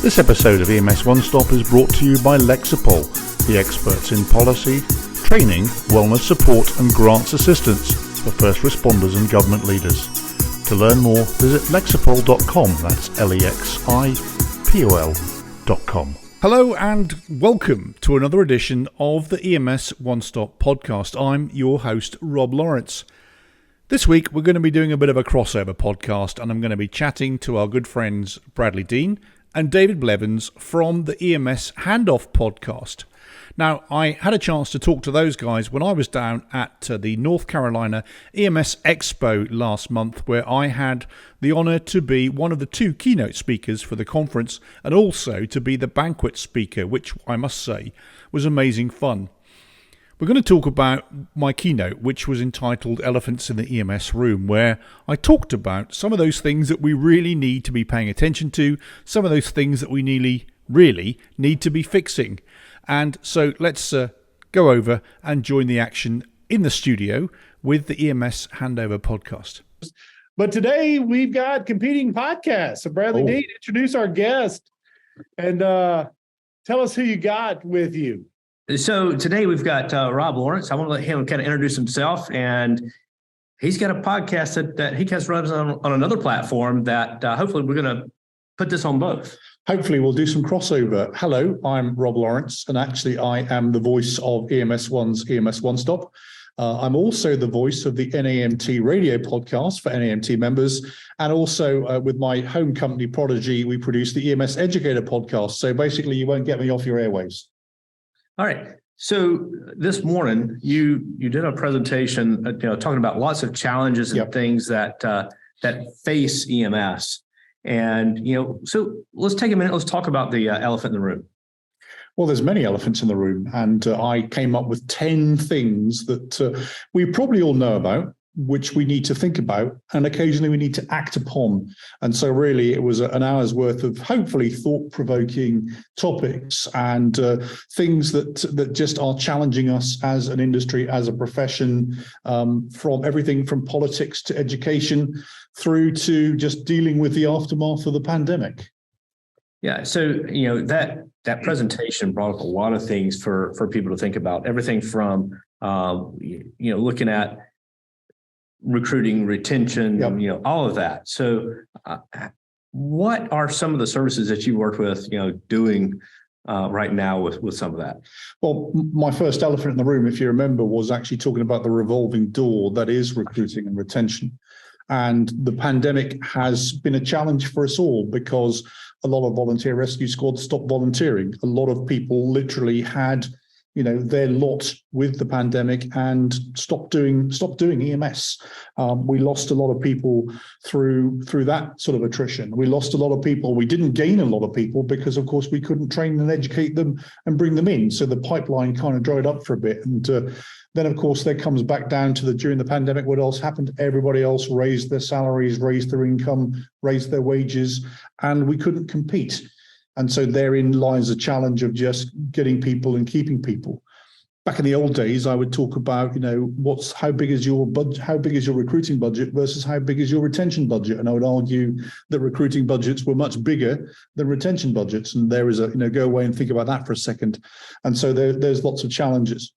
This episode of EMS One-Stop is brought to you by Lexipol, the experts in policy, training, wellness support and grants assistance for first responders and government leaders. To learn more, visit lexipol.com, that's lexipol.com. Hello and welcome to another edition of the EMS One-Stop Podcast. I'm your host, Rob Lawrence. This week we're going to be doing a bit of a crossover podcast, and I'm going to be chatting to our good friends Bradley Dean and David Blevans from the EMS Handoff Podcast. Now, I had a chance to talk to those guys when I was down at the North Carolina EMS Expo last month, where I had the honour to be one of the two keynote speakers for the conference and also to be the banquet speaker, which I must say was amazing fun. We're going to talk about my keynote, which was entitled Elephants in the EMS Room, where I talked about some of those things that we really need to be paying attention to, some of those things that we really need to be fixing. And so let's go over and join the action in the studio with the EMS Handover Podcast. But today we've got competing podcasts. So Bradley Dean, introduce our guest and tell us who you got with you. So today we've got Rob Lawrence. I want to let him kind of introduce himself, and he's got a podcast that he runs on another platform that hopefully we're going to put this on both. Hopefully we'll do some crossover. Hello, I'm Rob Lawrence, and actually I am the voice of EMS One's EMS One-Stop. I'm also the voice of the NAMT radio podcast for NAMT members, and also with my home company Prodigy, we produce the EMS Educator podcast. So basically you won't get me off your airwaves. All right. So this morning you did a presentation, talking about lots of challenges and things that face EMS. And, so let's take a minute. Let's talk about the elephant in the room. Well, there's many elephants in the room, and I came up with 10 things that we probably all know about, which we need to think about, and occasionally we need to act upon. And so really it was an hour's worth of hopefully thought-provoking topics and things that just are challenging us as an industry, as a profession, from everything from politics to education through to just dealing with the aftermath of the pandemic. Yeah, so that presentation brought up a lot of things for people to think about. Everything from looking at recruiting, retention, all of that. So what are some of the services that you work with, doing right now with some of that? Well, my first elephant in the room, if you remember, was actually talking about the revolving door that is recruiting and retention. And the pandemic has been a challenge for us all because a lot of volunteer rescue squads stopped volunteering. A lot of people literally had their lot with the pandemic and stopped doing EMS. We lost a lot of people through that sort of attrition. We lost a lot of people. We didn't gain a lot of people because, of course, we couldn't train and educate them and bring them in. So the pipeline kind of dried up for a bit. And then, of course, that comes back down to during the pandemic, what else happened? Everybody else raised their salaries, raised their income, raised their wages, and we couldn't compete. And so therein lies a challenge of just getting people and keeping people. Back in the old days, I would talk about, how big is your budget, how big is your recruiting budget versus how big is your retention budget? And I would argue that recruiting budgets were much bigger than retention budgets. And there is go away and think about that for a second. And so there's lots of challenges.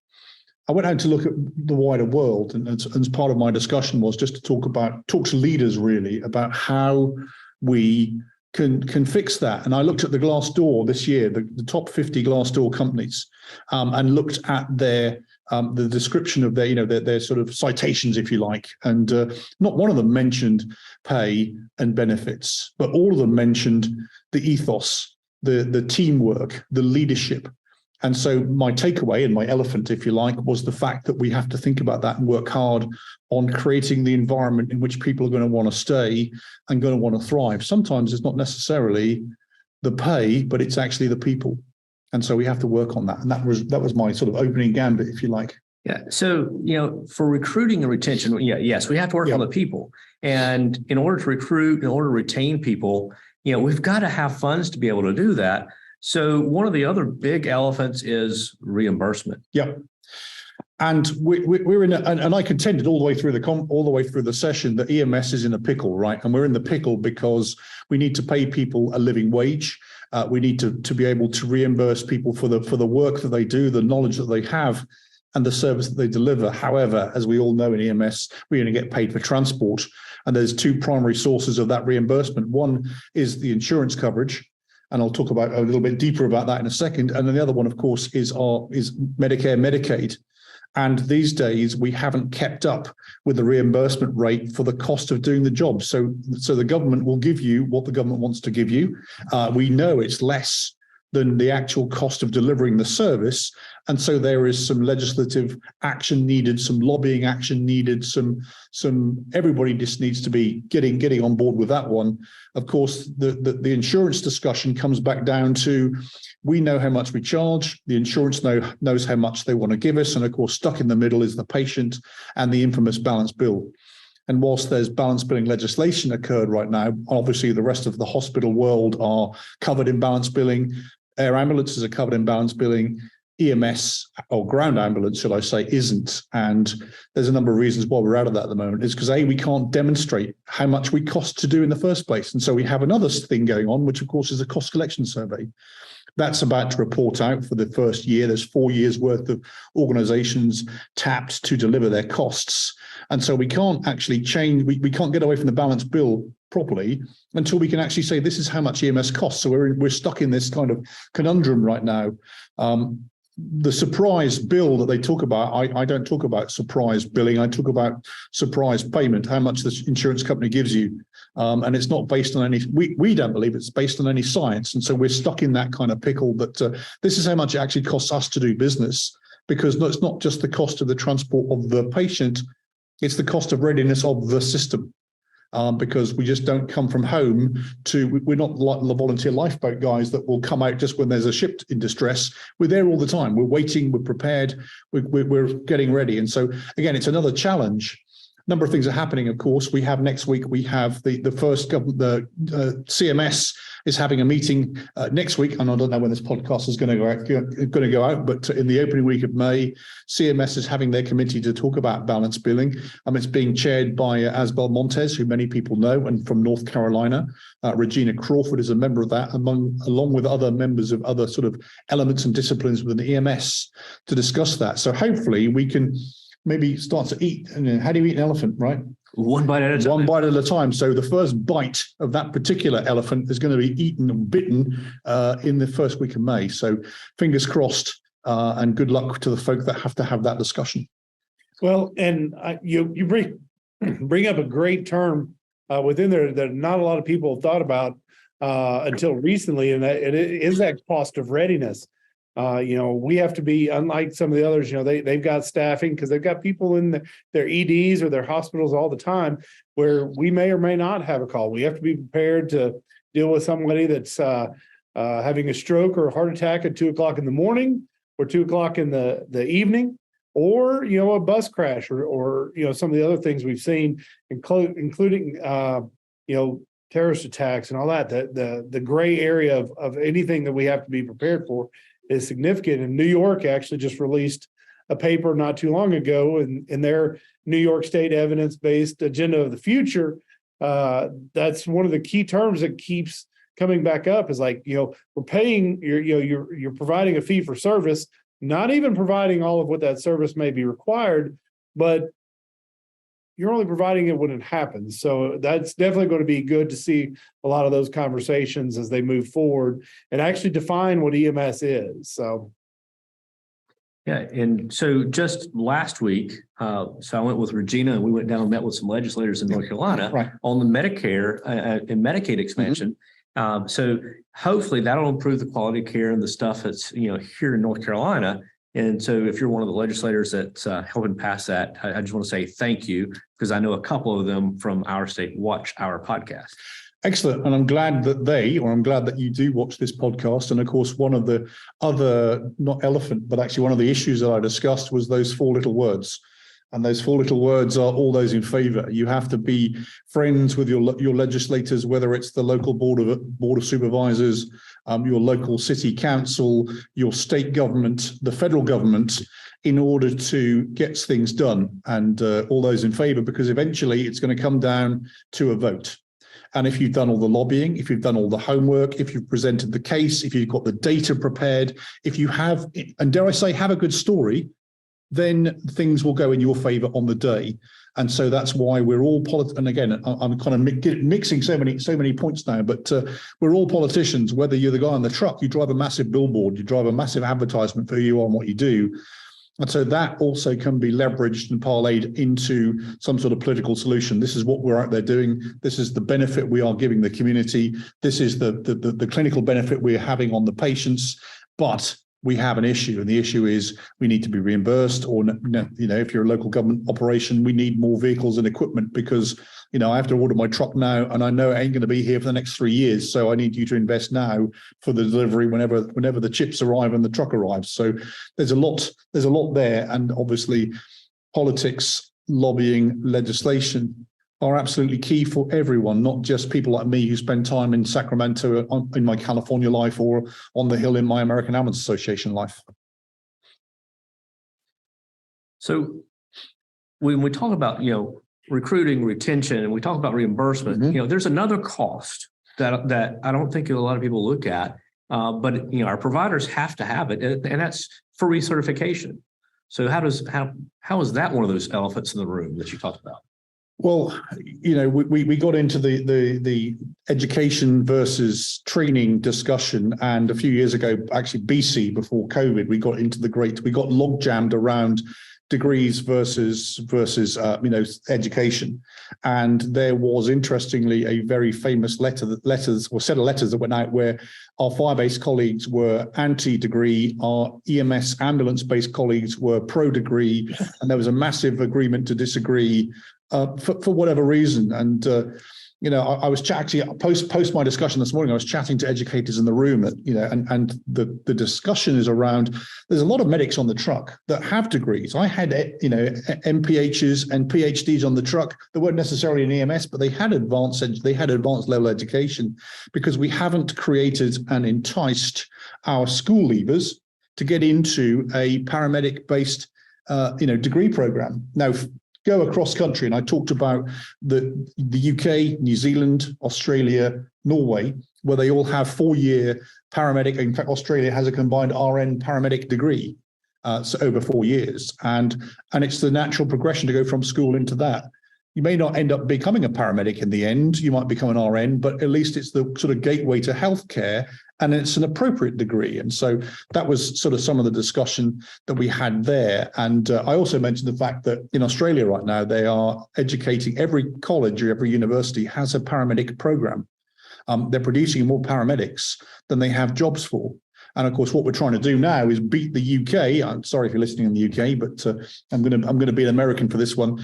I went out to look at the wider world, and as part of my discussion was just to talk to leaders really about how we can fix that. And I looked at the Glassdoor this year, the top 50 Glassdoor companies, and looked at their the description of their sort of citations, if you like. And not one of them mentioned pay and benefits, but all of them mentioned the ethos, the teamwork, the leadership. And so my takeaway and my elephant, if you like, was the fact that we have to think about that and work hard on creating the environment in which people are going to want to stay and going to want to thrive. Sometimes it's not necessarily the pay, but it's actually the people. And so we have to work on that. And that was my sort of opening gambit, if you like. Yeah. So, for recruiting and retention, yes, we have to work on the people. And in order to recruit, in order to retain people, we've got to have funds to be able to do that. So one of the other big elephants is reimbursement. Yep. And we're in, and I contended all the way through the session that EMS is in a pickle, right? And we're in the pickle because we need to pay people a living wage. We need to be able to reimburse people for the work that they do, the knowledge that they have, and the service that they deliver. However, as we all know in EMS, we only get paid for transport, and there's two primary sources of that reimbursement. One is the insurance coverage, and I'll talk about a little bit deeper about that in a second. And then the other one, of course, is Medicare, Medicaid. And these days, we haven't kept up with the reimbursement rate for the cost of doing the job. So the government will give you what the government wants to give you. We know it's less than the actual cost of delivering the service. And so there is some legislative action needed, some lobbying action needed, some everybody just needs to be getting on board with that one. Of course, the insurance discussion comes back down to, we know how much we charge, the insurance knows how much they want to give us, and of course, stuck in the middle is the patient and the infamous balance bill. And whilst there's balance billing legislation occurred right now, obviously the rest of the hospital world are covered in balance billing. Air ambulances are covered in balance billing. EMS, or ground ambulance, should I say, isn't. And there's a number of reasons why we're out of that at the moment. It's because, A, we can't demonstrate how much we cost to do in the first place. And so we have another thing going on, which, of course, is a cost collection survey. That's about to report out for the first year. There's 4 years worth of organizations tapped to deliver their costs. And so we can't actually change, we can't get away from the balance bill properly until we can actually say this is how much EMS costs. So we're stuck in this kind of conundrum right now. The surprise bill that they talk about, I don't talk about surprise billing. I talk about surprise payment, how much the insurance company gives you. And it's not based on any, we don't believe it's based on any science. And so we're stuck in that kind of pickle that this is how much it actually costs us to do business, because it's not just the cost of the transport of the patient, it's the cost of readiness of the system. Because we just don't come from home we're not like the volunteer lifeboat guys that will come out just when there's a ship in distress. We're there all the time. We're waiting, we're prepared, we're getting ready. And so, again, it's another challenge. A number of things are happening, of course. We have next week, we have the first government, the CMS is having a meeting next week. And I don't know when this podcast is going to go out, but in the opening week of May, CMS is having their committee to talk about balance billing. It's being chaired by Asbel Montez, who many people know, and from North Carolina. Regina Crawford is a member of that, along with other members of other sort of elements and disciplines within the EMS to discuss that. So hopefully we can maybe start to eat. And how do you eat an elephant, right? One bite at a time. One bite at a time. So the first bite of that particular elephant is going to be eaten and bitten in the first week of May. So fingers crossed, and good luck to the folk that have to have that discussion. Well, and you bring up a great term within there that not a lot of people have thought about until recently, and it is that cost of readiness. We have to be, unlike some of the others, they've got staffing because they've got people in their EDs or their hospitals all the time where we may or may not have a call. We have to be prepared to deal with somebody that's having a stroke or a heart attack at 2:00 in the morning or 2:00 in the evening, or, a bus crash or some of the other things we've seen, including, terrorist attacks and all that. The gray area of anything that we have to be prepared for is significant. And New York actually just released a paper not too long ago in their New York State evidence-based agenda of the future. That's one of the key terms that keeps coming back up is like, we're paying, you're providing a fee for service, not even providing all of what that service may be required, but you're only providing it when it happens. So that's definitely going to be good to see a lot of those conversations as they move forward and actually define what EMS is. So. Yeah. And so just last week, so I went with Regina and we went down and met with some legislators in North Carolina on the Medicare and Medicaid expansion. Mm-hmm. So hopefully that'll improve the quality of care and the stuff that's, here in North Carolina. And so if you're one of the legislators that's helping pass that, I just want to say thank you, because I know a couple of them from our state watch our podcast. Excellent. And I'm glad that you do watch this podcast. And of course, one of the other, not elephant, but actually one of the issues that I discussed was those 4 little words. And those 4 little words are all those in favor. You have to be friends with your legislators, whether it's the local board of supervisors, your local city council, your state government, the federal government. in order to get things done, and all those in favor, because eventually it's going to come down to a vote. And if you've done all the lobbying, if you've done all the homework, if you've presented the case, if you've got the data prepared, if you have, and dare I say, have a good story, then things will go in your favor on the day. And so that's why we're all and again, I'm kind of mixing so many points now, but we're all politicians. Whether you're the guy on the truck, you drive a massive billboard, you drive a massive advertisement for who you are and what you do. And so that also can be leveraged and parlayed into some sort of political solution. This is what we're out there doing. This is the benefit we are giving the community. This is the clinical benefit we're having on the patients. But we have an issue, and the issue is we need to be reimbursed, or, if you're a local government operation, we need more vehicles and equipment, because, I have to order my truck now, and I know it ain't going to be here for the next 3 years. So I need you to invest now for the delivery whenever the chips arrive and the truck arrives. So there's a lot there. And obviously politics, lobbying, legislation are absolutely key for everyone, not just people like me who spend time in Sacramento in my California life, or on the Hill in my American Ambulance Association life. So when we talk about, recruiting, retention, and we talk about reimbursement, there's another cost that I don't think a lot of people look at, but our providers have to have it, and that's for recertification. So how is that one of those elephants in the room that you talked about? Well, we got into the education versus training discussion, and a few years ago, actually BC, before COVID, we got log jammed around degrees versus education. And there was, interestingly, a very famous set of letters that went out where our fire-based colleagues were anti-degree, our EMS ambulance-based colleagues were pro-degree, and there was a massive agreement to disagree for whatever reason. And I was actually post my discussion this morning, I was chatting to educators in the room, and the discussion is around, there's a lot of medics on the truck that have degrees. I had, MPHs and PhDs on the truck that weren't necessarily in EMS, but they had advanced level education, because we haven't created and enticed our school leavers to get into a paramedic-based, degree program. Now, go across country, and I talked about the UK, New Zealand, Australia, Norway, where they all have 4-year paramedic. In fact, Australia has a combined RN paramedic degree, so over 4 years, and it's the natural progression to go from school into that. You may not end up becoming a paramedic in the end. You might become an RN, but at least it's the sort of gateway to healthcare, and it's an appropriate degree. And so that was sort of some of the discussion that we had there. And I also mentioned the fact that in Australia right now, they are educating, every college or every university has a paramedic program. They're producing more paramedics than they have jobs for. And of course, what we're trying to do now is beat the UK. I'm sorry if you're listening in the UK, but I'm going to be an American for this one.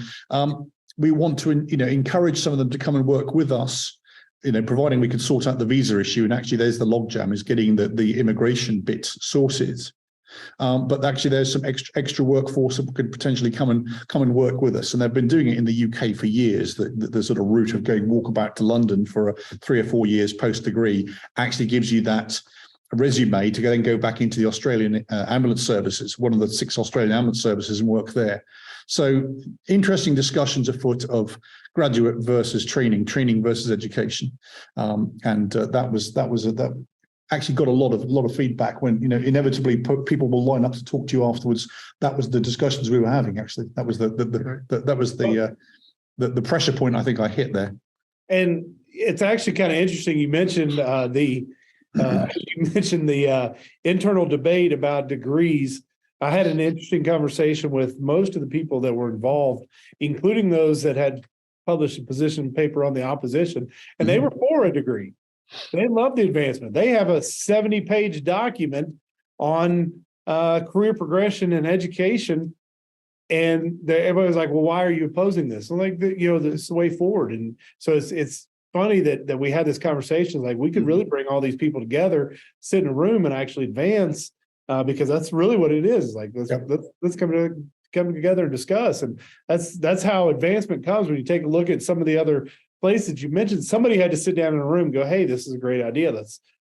We want to, encourage some of them to come and work with us, providing we can sort out the visa issue. And actually, there's the logjam, is getting the immigration bit sorted. But actually, there's some extra workforce that could potentially come and work with us. And they've been doing it in the UK for years. The sort of route of going walkabout to London for 3 or 4 years post degree actually gives you that resume to then go back into the Australian ambulance services, one of the 6 Australian ambulance services, and work there. So interesting discussions afoot of graduate versus training versus education, and that actually got a lot of feedback when inevitably people will line up to talk to you afterwards. That was the discussions we were having. Actually, that was the pressure point I think I hit there. And it's actually kind of interesting. You mentioned the internal debate about degrees. I had an interesting conversation with most of the people that were involved, including those that had published a position paper on the opposition, and they were for a degree. They love the advancement. They have a 70-page document on career progression and education, and everybody's like, "Well, why are you opposing this?" I'm like, this is the way forward. And so it's funny that we had this conversation. Like, we could really bring all these people together, sit in a room, and actually advance. Because that's really what it is. Like, let's come together and discuss. And that's how advancement comes. When you take a look at some of the other places you mentioned, somebody had to sit down in a room and go, "Hey, this is a great idea.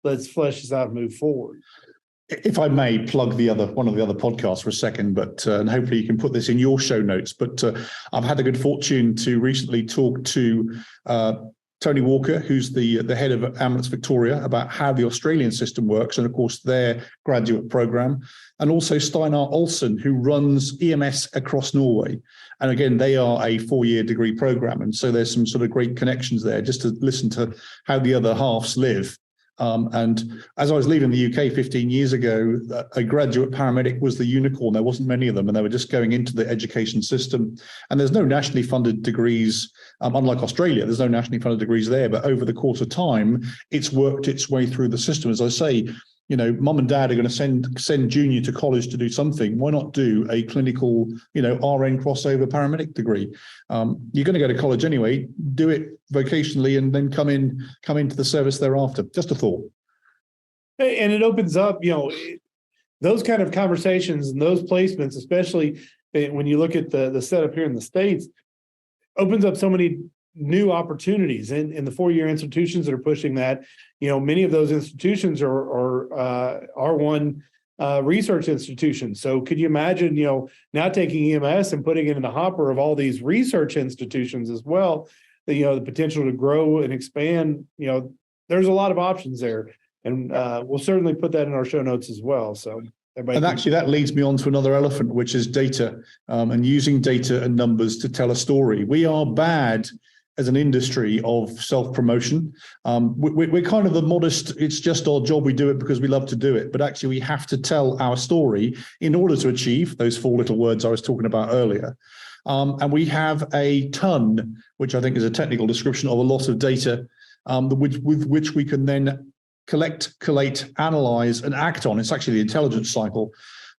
Let's flesh this out and move forward." if I may plug one of the other podcasts for a second, but and hopefully you can put this in your show notes. But I've had the good fortune to recently talk to Tony Walker, who's the head of Ambulance Victoria, about how the Australian system works, and of course their graduate program, and also Steinar Olsen, who runs EMS across Norway. And again, they are a 4-year degree program, and so there's some sort of great connections there, just to listen to how the other halves live. And as I was leaving the UK 15 years ago, a graduate paramedic was the unicorn. There wasn't many of them, and they were just going into the education system. And there's no nationally funded degrees, unlike Australia, there's no nationally funded degrees there. But over the course of time, it's worked its way through the system. As I say, you know, mum and dad are going to send junior to college to do something. Why not do a clinical, RN crossover paramedic degree? You're going to go to college anyway. Do it vocationally, and then come into the service thereafter. Just a thought. And it opens up, those kind of conversations and those placements, especially when you look at the setup here in the States, opens up so many new opportunities in the 4-year institutions that are pushing that. Many of those institutions are R1 research institutions. So could you imagine, now taking EMS and putting it in the hopper of all these research institutions as well, the potential to grow and expand, there's a lot of options there. And we'll certainly put that in our show notes as well. So and actually that leads me on to another elephant, which is data, and using data and numbers to tell a story. We are bad as an industry of self-promotion. We're kind of the modest, it's just our job, we do it because we love to do it. But actually we have to tell our story in order to achieve those 4 little words I was talking about earlier. And we have a ton, which I think is a technical description of a lot of data, with which we can then collect, collate, analyze, and act on. It's actually the intelligence cycle.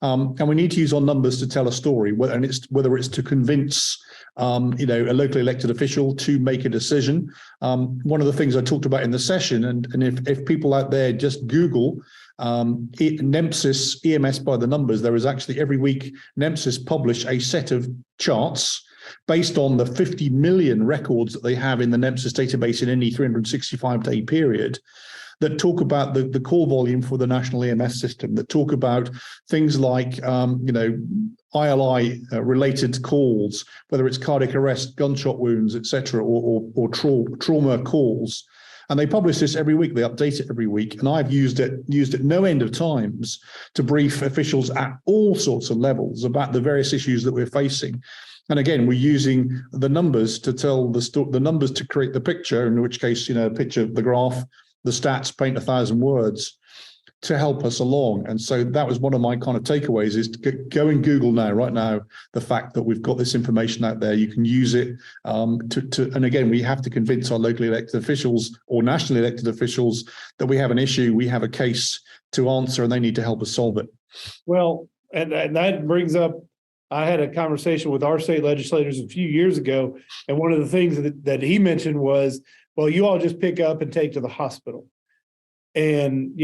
And we need to use our numbers to tell a story, whether it's to convince a locally elected official to make a decision. One of the things I talked about in the session, and if people out there just Google NEMSIS EMS by the numbers, there is actually every week NEMSIS publish a set of charts based on the 50 million records that they have in the NEMSIS database in any 365-day period, that talk about the call volume for the national EMS system, that talk about things like, ILI related calls, whether it's cardiac arrest, gunshot wounds, etc., or trauma calls. And they publish this every week. They update it every week. And I've used it no end of times to brief officials at all sorts of levels about the various issues that we're facing. And again, we're using the numbers to tell the numbers to create the picture, in which case, a picture, the graph, the stats paint 1,000 words to help us along. And so that was one of my kind of takeaways, is to go and Google right now, the fact that we've got this information out there. You can use it and again, we have to convince our locally elected officials or nationally elected officials that we have an issue, we have a case to answer, and they need to help us solve it. Well, and that brings up, I had a conversation with our state legislators a few years ago, and one of the things that he mentioned was, well, you all just pick up and take to the hospital. And,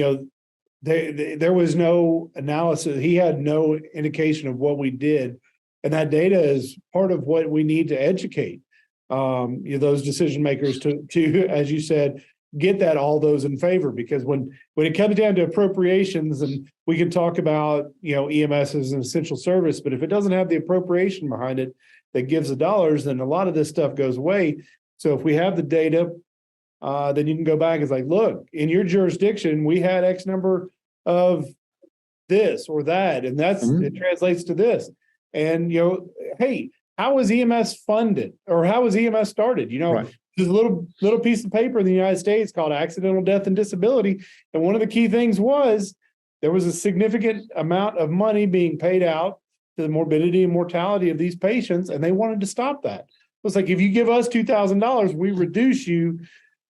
there was no analysis. He had no indication of what we did. And that data is part of what we need to educate those decision makers to, as you said, get all those in favor. Because when it comes down to appropriations, and we can talk about, EMS as an essential service, but if it doesn't have the appropriation behind it that gives the dollars, then a lot of this stuff goes away. So if we have the data, then you can go back and it's like, look, in your jurisdiction, we had X number of this or that, and it translates to this. And, hey, how was EMS funded, or how was EMS started? Right. There's a little piece of paper in the United States called Accidental Death and Disability. And one of the key things was there was a significant amount of money being paid out to the morbidity and mortality of these patients, and they wanted to stop that. It's like, if you give us $2,000, we reduce you,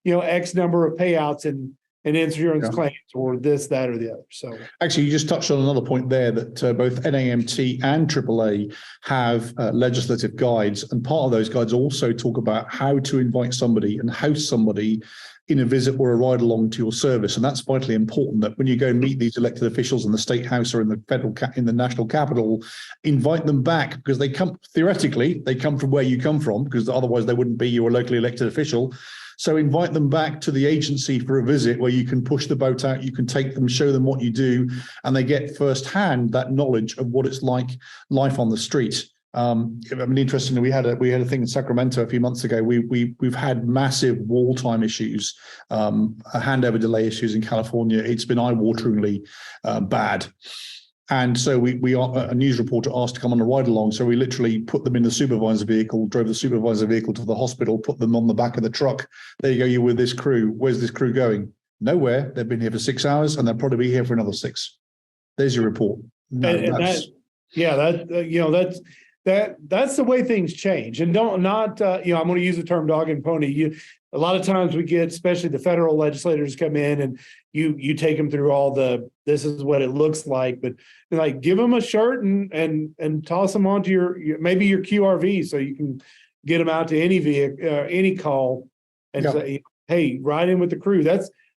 X number of payouts and insurance claims, or this, that, or the other. So actually, you just touched on another point there, that both NAMT and AAA have legislative guides, and part of those guides also talk about how to invite somebody and host somebody in a visit or a ride along to your service. And that's vitally important, that when you go and meet these elected officials in the State House or in the national capital, invite them back, because they come from where you come from, because otherwise they wouldn't be your locally elected official. So invite them back to the agency for a visit where you can push the boat out, you can take them, show them what you do, and they get firsthand that knowledge of what it's like life on the street. I mean, interestingly, we had a thing in Sacramento a few months ago. We've had massive wall time issues, handover delay issues in California. It's been eye-wateringly bad. And so a news reporter asked to come on a ride along. So we literally put them in the supervisor vehicle, drove the supervisor vehicle to the hospital, put them on the back of the truck. There you go, you're with this crew. Where's this crew going? Nowhere. They've been here for 6 hours and they'll probably be here for another 6. There's your report. That's the way things change. And I'm going to use the term dog and pony. A lot of times we get, especially the federal legislators come in and you take them through all this is what it looks like, but like give them a shirt and toss them onto your maybe your QRV so you can get them out to any vehicle, any call and say, hey, ride in with the crew.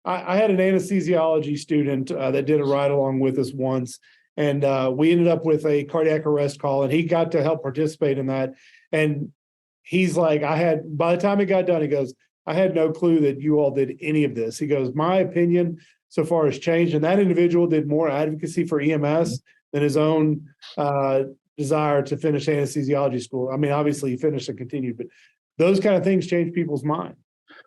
I had an anesthesiology student that did a ride along with us once. And we ended up with a cardiac arrest call, and he got to help participate in that. And he's like, by the time it got done, he goes, I had no clue that you all did any of this. He goes, my opinion so far has changed. And that individual did more advocacy for EMS than his own desire to finish anesthesiology school. I mean, obviously he finished and continued, but those kind of things change people's mind.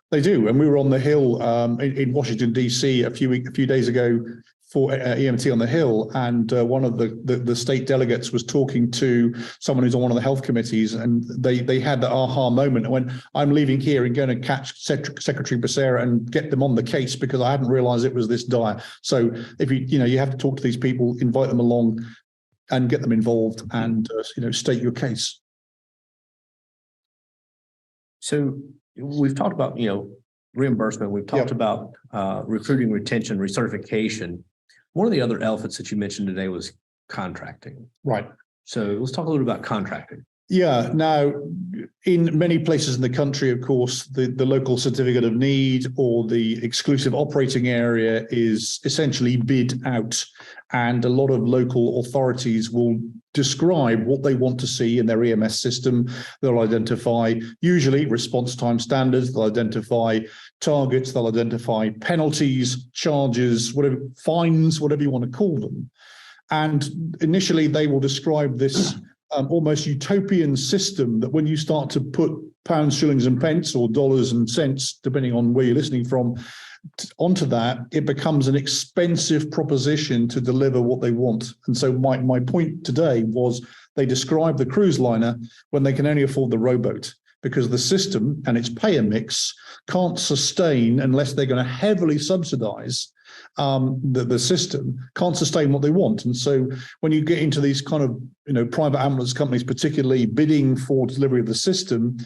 They do. And we were on the Hill in Washington, D.C. a few days ago for EMT on the Hill, and one of the state delegates was talking to someone who's on one of the health committees, and they had the aha moment when I'm leaving here and going to catch Secretary Becerra and get them on the case because I hadn't realized it was this dire. So if you have to talk to these people, invite them along and get them involved and state your case. So we've talked about reimbursement. We've talked about recruiting, retention, recertification. One of the other elephants that you mentioned today was contracting. Right. So let's talk a little bit about contracting. Yeah. Now, in many places in the country, of course, the local certificate of need or the exclusive operating area is essentially bid out. And a lot of local authorities will describe what they want to see in their EMS system. They'll identify usually response time standards. They'll identify targets. They'll identify penalties, charges, whatever, fines, whatever you want to call them. And initially, they will describe this almost utopian system that when you start to put pounds, shillings, and pence, or dollars and cents, depending on where you're listening from, onto that, it becomes an expensive proposition to deliver what they want. And so my point today was they describe the cruise liner when they can only afford the rowboat, because the system and its payer mix can't sustain, unless they're going to heavily subsidize the system, can't sustain what they want. And so when you get into these kind of private ambulance companies, particularly bidding for delivery of the system,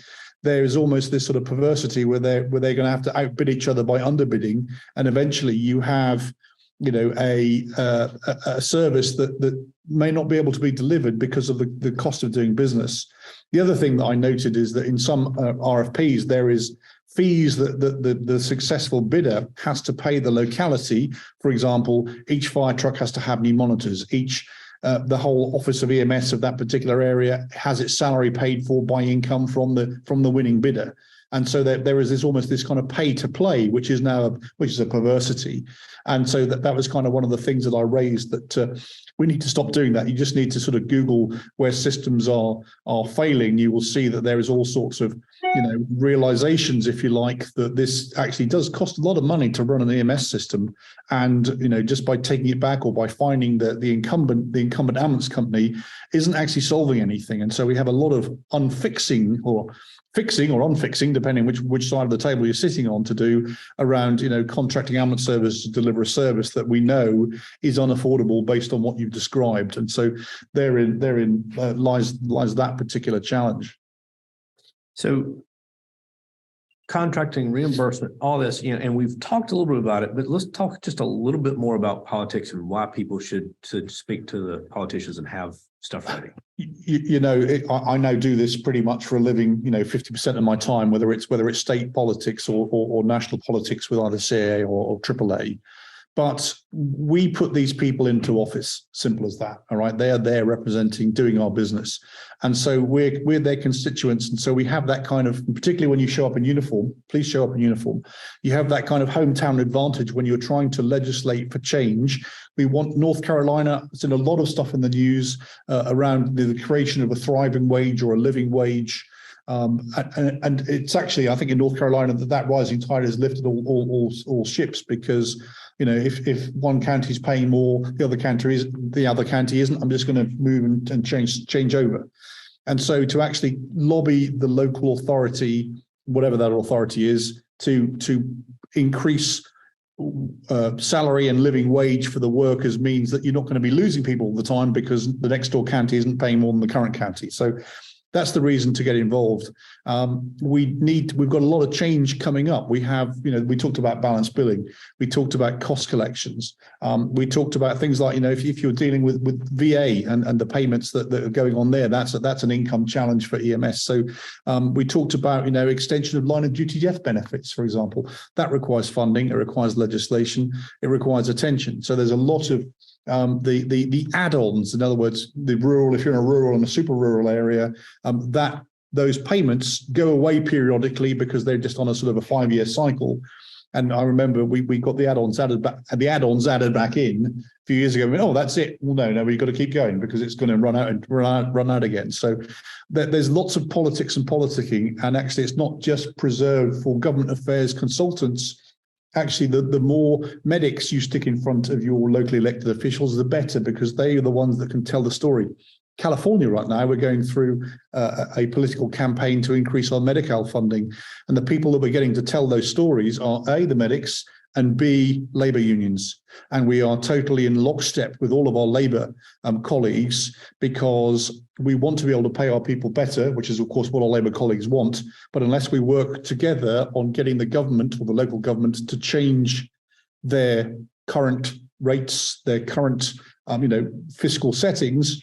there is almost this sort of perversity where they're going to have to outbid each other by underbidding, and eventually you have a service that may not be able to be delivered because of the cost of doing business. The other thing that I noted is that in some RFPs there is fees that the successful bidder has to pay the locality. For example, each fire truck has to have new monitors. The whole office of EMS of that particular area has its salary paid for by income from the winning bidder. And so there is almost this kind of pay to play, which is a perversity. And so that was kind of one of the things that I raised, that we need to stop doing that. You just need to sort of Google where systems are failing. You will see that there is all sorts of realizations, if you like, that this actually does cost a lot of money to run an EMS system. And just by taking it back, or by finding that the incumbent ambulance company isn't actually solving anything. And so we have a lot of fixing or unfixing, depending which side of the table you're sitting on, to do around contracting ambulance service to deliver a service that we know is unaffordable based on what you've described. And so therein lies that particular challenge. So contracting, reimbursement, all this, and we've talked a little bit about it, but let's talk just a little bit more about politics and why people should speak to the politicians and have stuff ready. I now do this pretty much for a living, 50% of my time, whether it's state politics or national politics with either CAA or AAA. But we put these people into office, simple as that. All right. They are there representing, doing our business. And so we're their constituents. And so we have that kind of, particularly when you show up in uniform, please show up in uniform. You have that kind of hometown advantage when you're trying to legislate for change. We want North Carolina, it's in a lot of stuff in the news around the creation of a thriving wage or a living wage. And it's actually, I think in North Carolina that rising tide has lifted all ships, because if one county is paying more, the other county isn't. I'm just going to move and change over. And so to actually lobby the local authority, whatever that authority is, to increase salary and living wage for the workers means that you're not going to be losing people all the time because the next door county isn't paying more than the current county. So that's the reason to get involved. We've got a lot of change coming up. We have, we talked about balance billing. We talked about cost collections. We talked about things like, if you're dealing with VA and the payments that are going on there, that's an income challenge for EMS. So we talked about, extension of line of duty death benefits, for example. That requires funding. It requires legislation. It requires attention. So there's a lot of the add-ons, in other words, the rural, if you're in a rural and a super rural area, that those payments go away periodically because they're just on a sort of a 5-year cycle. And I remember we got the add-ons added back in a few years ago. Oh, that's it. Well, no, we've got to keep going because it's going to run out again. So there's lots of politics and politicking, and actually it's not just preserved for government affairs consultants. Actually, the more medics you stick in front of your locally elected officials, the better, because they are the ones that can tell the story. California right now, we're going through a political campaign to increase our Medi-Cal funding. And the people that we're getting to tell those stories are A, the medics, and B, labor unions. And we are totally in lockstep with all of our labor colleagues, because we want to be able to pay our people better, which is, of course, what our labor colleagues want. But unless we work together on getting the government or the local government to change their current rates, their current fiscal settings,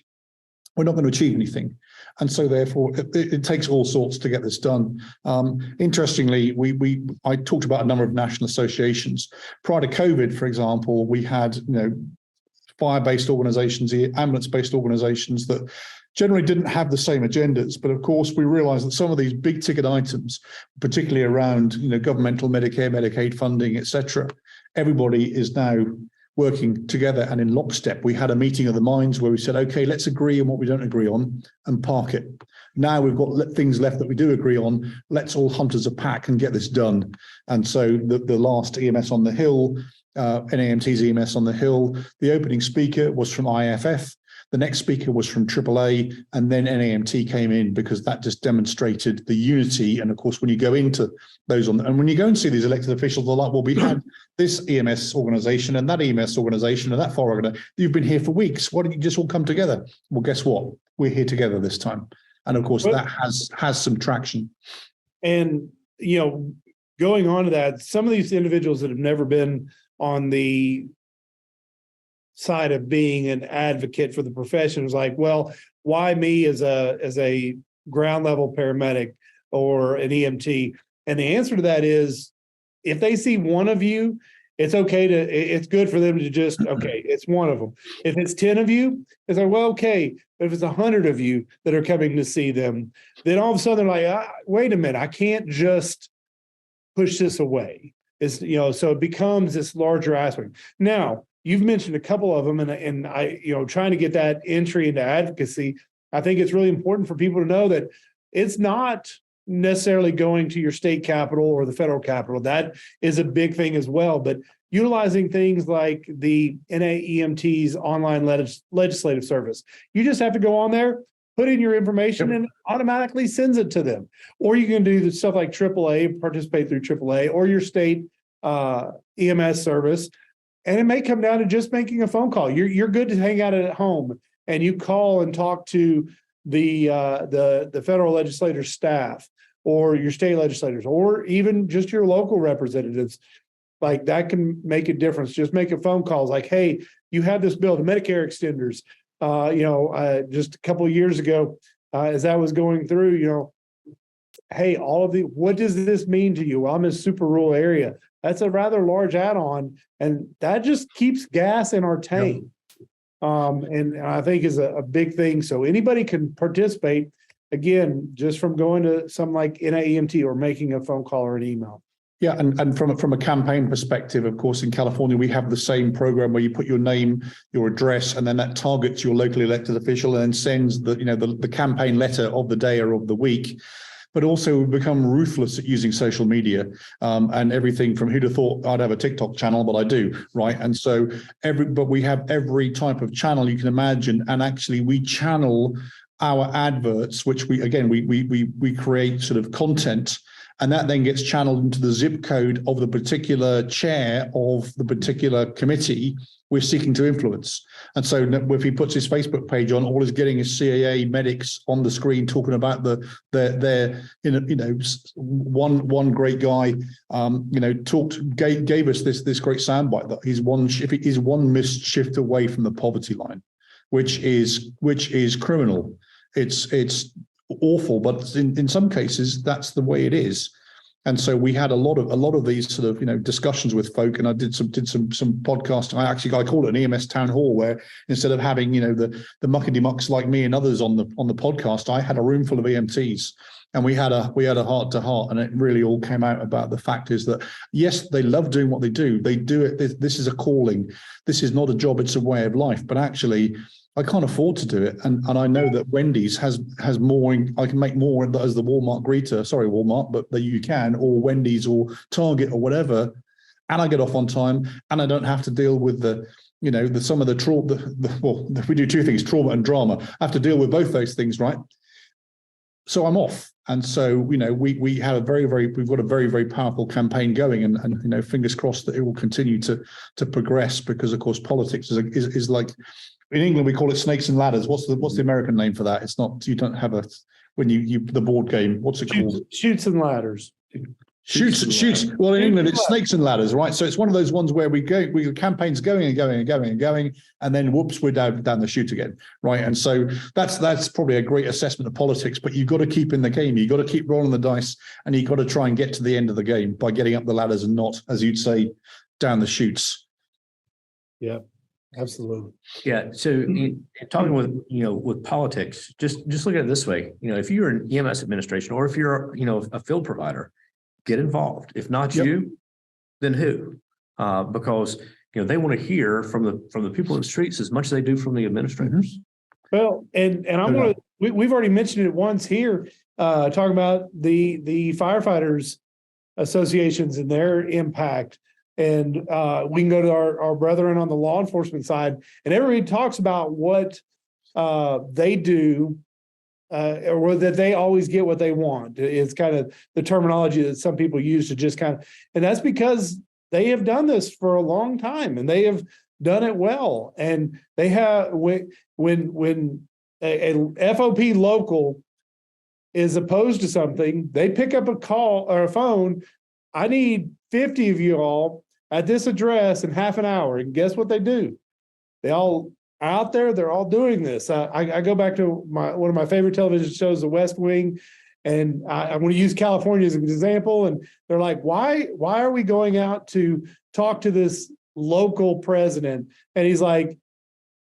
we're not going to achieve anything. And so therefore it takes all sorts to get this done. Interestingly, I talked about a number of national associations. Prior to COVID, for example, we had fire-based organizations, ambulance-based organizations that generally didn't have the same agendas. But of course, we realized that some of these big ticket items, particularly around governmental Medicare, Medicaid funding, etc., everybody is now working together and in lockstep. We had a meeting of the minds where we said, okay, let's agree on what we don't agree on and park it. Now we've got things left that we do agree on. Let's all hunt as a pack and get this done. And so the last EMS on the Hill, NAMT's EMS on the Hill, the opening speaker was from IFF. The next speaker was from AAA, and then NAMT came in, because that just demonstrated the unity. And of course, when you go into those and when you go and see these elected officials, they're like, well, we had this EMS organization and that EMS organization and that far organization. You've been here for weeks. Why don't you just all come together? Well, guess what? We're here together this time. And of course, that has some traction. And, going on to that, some of these individuals that have never been on the side of being an advocate for the profession was like, well, why me as a ground level paramedic or an EMT? And the answer to that is, if they see one of you, it's good for them to just, okay, it's one of them. If it's 10 of you, it's like, well, okay. But if it's 100 of you that are coming to see them, then all of a sudden they're like, wait a minute, I can't just push this away. It's, so it becomes this larger aspect. Now, you've mentioned a couple of them, and I, trying to get that entry into advocacy, I think it's really important for people to know that it's not necessarily going to your state capital or the federal capital. That is a big thing as well. But utilizing things like the NAEMT's online legislative service, you just have to go on there, put in your information, and it automatically sends it to them. Or you can do the stuff like AAA, participate through AAA, or your state EMS service. And it may come down to just making a phone call. You're good to hang out at home, and you call and talk to the federal legislator staff, or your state legislators, or even just your local representatives. Like, that can make a difference. Just make a phone call. Like, hey, you have this bill, the Medicare extenders. Just a couple of years ago, as that was going through, hey, what does this mean to you? Well, I'm in a super rural area. that's a rather large add-on, and that just keeps gas in our tank. And I think is a big thing. So anybody can participate, again, just from going to something like NAEMT or making a phone call or an email. Yeah, and from a campaign perspective, of course, in California, we have the same program where you put your name, your address, and then that targets your locally elected official and then sends the campaign letter of the day or of the week. But also we've become ruthless at using social media, and everything from who'd have thought I'd have a TikTok channel, but I do, right? And so but we have every type of channel you can imagine, and actually we channel our adverts, which we create sort of content, and that then gets channeled into the zip code of the particular chair of the particular committee we're seeking to influence. And so if he puts his Facebook page on, all he's getting is CAA medics on the screen talking about one great guy, gave us this great soundbite that he's one missed shift away from the poverty line, which is criminal. It's awful, but in some cases that's the way it is. And so we had a lot of these sort of discussions with folk, and I did some podcasting. I call it an EMS town hall, where instead of having the muckety mucks like me and others on the podcast, I had a room full of EMTs, and we had a heart to heart, and it really all came out about the fact is that yes, they love doing what they do. They do it. This is a calling. This is not a job. It's a way of life. But actually, I can't afford to do it. And I know that Wendy's has more, I can make more as the Walmart greeter, sorry, Walmart, but that you can, or Wendy's or Target or whatever. And I get off on time, and I don't have to deal with some of the trauma. Well, we do two things, trauma and drama. I have to deal with both those things, right? So I'm off. And so, we have we've got a very, very powerful campaign going, and fingers crossed that it will continue to progress, because of course politics is like, in England we call it snakes and ladders. What's the American name for that? It's not, you don't have the board game. What's it called? Shoots and ladders. Shoots. Well, in England, it's snakes and ladders, right? So it's one of those ones where the campaign's going and going and going and going, and then whoops, we're down the chute again, right? And so that's probably a great assessment of politics. But you've got to keep in the game. You've got to keep rolling the dice, and you've got to try and get to the end of the game by getting up the ladders and not, as you'd say, down the chutes. Yeah, absolutely. Yeah. So talking with politics, just look at it this way. If you're an EMS administration, or if you're a field provider, get involved. If not you, then who? Because they want to hear from the people in the streets as much as they do from the administrators. Well, and I'm going to. We've already mentioned it once here, talking about the firefighters associations and their impact. And we can go to our brethren on the law enforcement side, and everybody talks about what they do. Or that they always get what they want. It's kind of the terminology that some people use to just and that's because they have done this for a long time, and they have done it well. And they have, when a FOP local is opposed to something, they pick up a call or a phone. I need 50 of you all at this address in half an hour. And guess what they do? They all out there, they're all doing this. I go back to one of my favorite television shows, The West Wing, and I want to use California as an example. And they're like, why are we going out to talk to this local president? And he's like,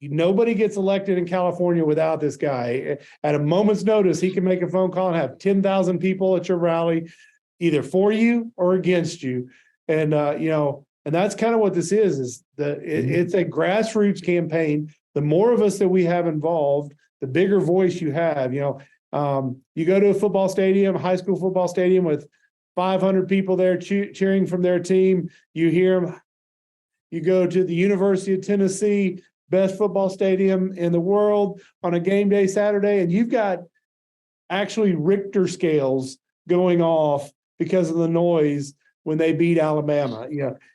nobody gets elected in California without this guy. At a moment's notice, he can make a phone call and have 10,000 people at your rally, either for you or against you. And and that's kind of what this is it's a grassroots campaign. The more of us that we have involved, the bigger voice you have. You go to a football stadium, high school football stadium with 500 people there cheering from their team. You hear them. You go to the University of Tennessee, best football stadium in the world, on a game day Saturday, and you've got actually Richter scales going off because of the noise when they beat Alabama.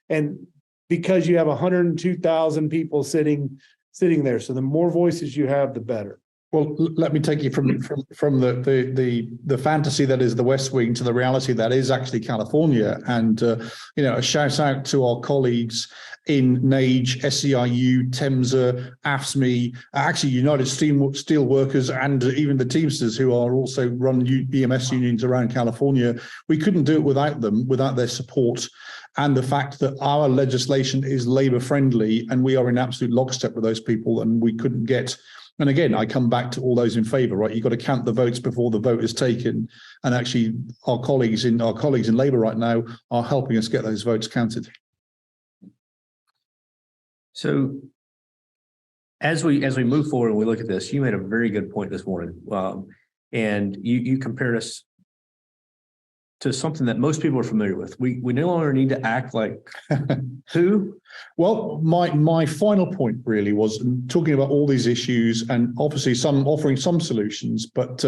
And because you have 102,000 people sitting there. So the more voices you have, the better. Well, let me take you from the fantasy that is the West Wing to the reality that is actually California. And a shout out to our colleagues in NAGE, SEIU, TEMSA, AFSME, actually United Steel Workers, and even the Teamsters, who are also run EMS unions around California. We couldn't do it without them, without their support, and the fact that our legislation is labor friendly, and we are in absolute lockstep with those people, and we couldn't get. And again, I come back to all those in favour, right? You've got to count the votes before the vote is taken. And actually, our colleagues in Labour right now are helping us get those votes counted. So as we move forward and we look at this, you made a very good point this morning. And you compared us to something that most people are familiar with. We no longer need to act like who? Well, my final point really was talking about all these issues, and obviously offering some solutions. But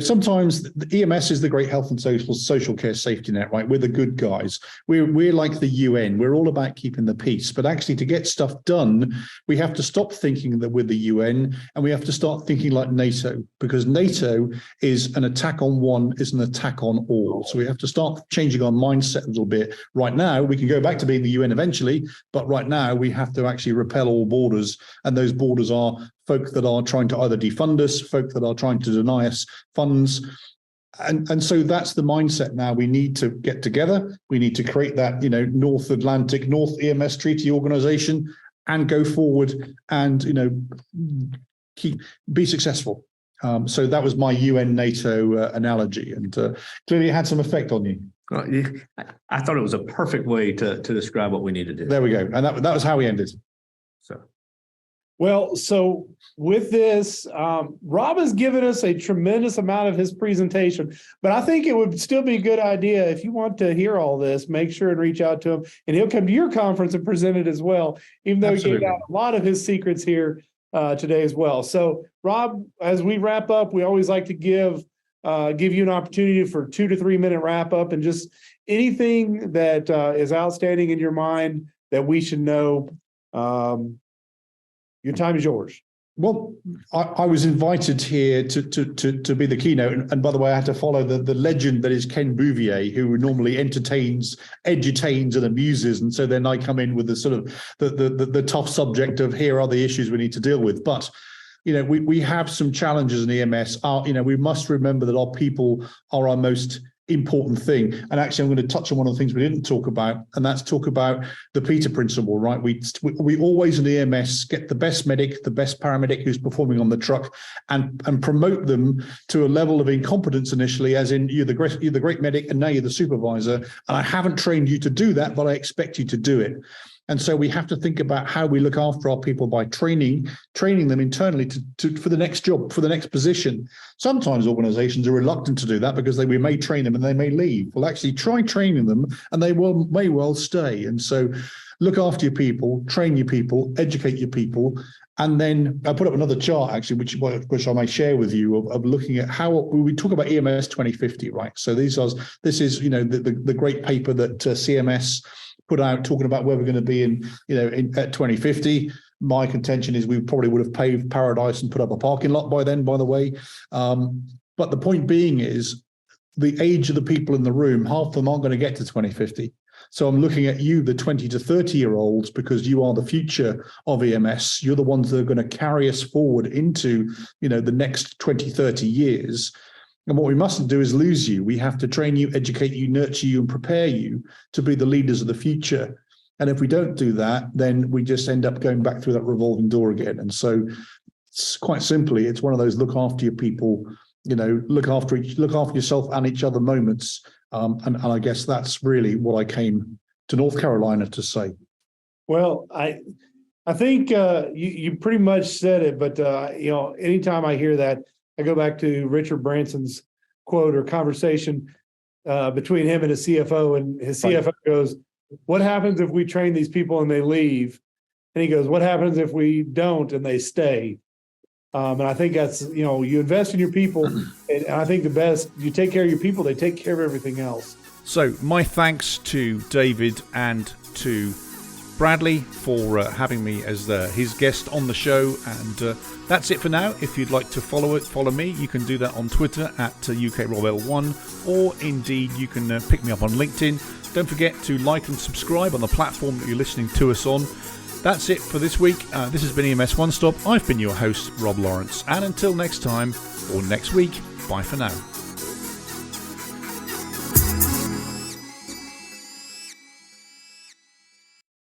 sometimes the EMS is the great health and social care safety net, right? We're the good guys. We're like the UN. We're all about keeping the peace. But actually, to get stuff done, we have to stop thinking that we're the UN, and we have to start thinking like NATO, because NATO is an attack on one, is an attack on all. So we have to start changing our mindset a little bit. Right now, we can go back to being the UN eventually, but right now we have to actually repel all borders, and those borders are folk that are trying to either defund us, folk that are trying to deny us funds. And so that's the mindset now. We need to get together. We need to create that, North Atlantic, North EMS Treaty Organization, and go forward and, be successful. So that was my UN NATO analogy, and clearly it had some effect on you. I thought it was a perfect way to describe what we need to do. There we go. And that was how we ended. So with this, Rob has given us a tremendous amount of his presentation, but I think it would still be a good idea, if you want to hear all this, make sure and reach out to him, and he'll come to your conference and present it as well, even though he gave out a lot of his secrets here today as well. So Rob, as we wrap up, we always like to give you an opportunity for 2 to 3 minute wrap up, and just anything that is outstanding in your mind that we should know. Your time is yours. Well, I was invited here to be the keynote, and by the way, I had to follow the legend that is Ken Bouvier, who normally entertains, edutains, and amuses, and so then I come in with the sort of the tough subject of here are the issues we need to deal with. But we have some challenges in EMS. We must remember that our people are our most important thing. And actually, I'm going to touch on one of the things we didn't talk about, and that's talk about the Peter principle, right? We always in EMS get the best medic, the best paramedic who's performing on the truck, and promote them to a level of incompetence initially, as in you're the great medic and now you're the supervisor. And I haven't trained you to do that, but I expect you to do it. And so we have to think about how we look after our people by training them internally for the next job, for the next position. Sometimes organizations are reluctant to do that because we may train them and they may leave. Well, actually try training them and they may well stay. And so look after your people, train your people, educate your people. And then I put up another chart, actually, which I may share with you, of looking at how we talk about EMS 2050, right? So this is the great paper that CMS put out talking about where we're going to be at 2050. My contention is we probably would have paved paradise and put up a parking lot by then, by the way. But the point being is the age of the people in the room, half of them aren't going to get to 2050. So I'm looking at you, the 20 to 30-year-olds, because you are the future of EMS. You're the ones that are going to carry us forward into, the next 20, 30 years. And what we mustn't do is lose you. We have to train you, educate you, nurture you, and prepare you to be the leaders of the future. And if we don't do that, then we just end up going back through that revolving door again. And so it's quite simply, it's one of those look after your people, look after yourself and each other moments. And I guess that's really what I came to North Carolina to say. Well, I think you pretty much said it, but anytime I hear that, I go back to Richard Branson's quote or conversation between him and his CFO, and his CFO goes, "What happens if we train these people and they leave?" And he goes, "What happens if we don't and they stay?" And I think that's, you invest in your people, and I think the best, you take care of your people, they take care of everything else. So my thanks to David and to Bradley for having me as his guest on the show. And that's it for now. If you'd like to follow me, you can do that on Twitter at UKRobL1, or indeed you can pick me up on LinkedIn. Don't forget to like and subscribe on the platform that you're listening to us on. That's it for this week. This has been EMS One-Stop. I've been your host, Rob Lawrence. And until next time, or next week, bye for now.